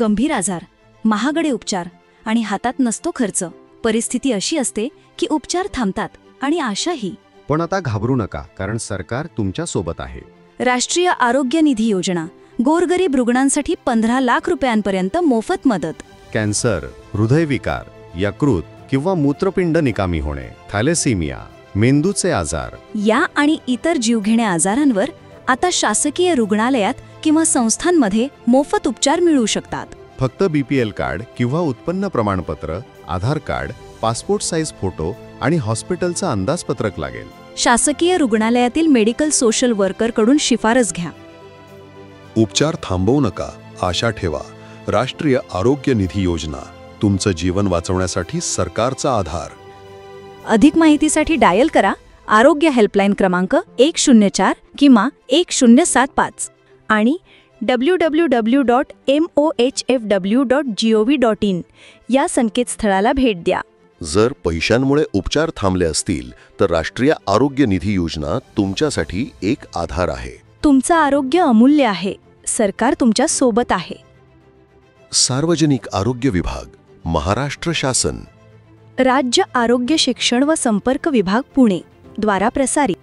गंभीर आजार, महागडे उपचार आणि हातात नसतो खर्च. परिस्थिती अशी असते की उपचार थांबतात आणि आशाही. पण आता घाबरू नका, कारण सरकार तुमच्या सोबत आहे. राष्ट्रीय आरोग्य निधी योजना, गोरगरीब रुग्णांसाठी 15 लाख रुपयांपर्यंत मोफत मदत. कॅन्सर, हृदयविकार, यकृत किंवा मूत्रपिंड निकामी होणे, थॅलेसेमिया, मेंदूचे आजार या आणि इतर जीवघेण्या आजारांवर आता शासकीय रुग्णालयात किंवा संस्थांमध्ये मोफत उपचार मिळू शकतात. फक्त BPL कार्ड किंवा उत्पन्न प्रमाणपत्र, आधार कार्ड, पासपोर्ट साईज फोटो आणि हॉस्पिटलचं अंदाजपत्रक लागेल. शासकीय रुग्णालयातील मेडिकल सोशल वर्करकडून शिफारस घ्या. उपचार थांबवू नका, आशा ठेवा. राष्ट्रीय आरोग्य निधी योजना, तुमचं जीवन वाचवण्यासाठी सरकारचा आधार. अधिक माहितीसाठी डायल करा आरोग्य हेल्पलाईन क्रमांक 104 किंवा 1075 आणि www.mohfw.gov.in या संकेतस्थळाला भेट द्या. जर पैशांमुळे उपचार थांबले असतील तर राष्ट्रीय आरोग्य निधी योजना तुमच्यासाठी एक आधार आहे. तुमचं आरोग्य अमूल्य आहे. सरकार तुमच्या सोबत आहे. सार्वजनिक आरोग्य विभाग, महाराष्ट्र शासन. राज्य आरोग्य शिक्षण व संपर्क विभाग पुणे द्वारा प्रसारित.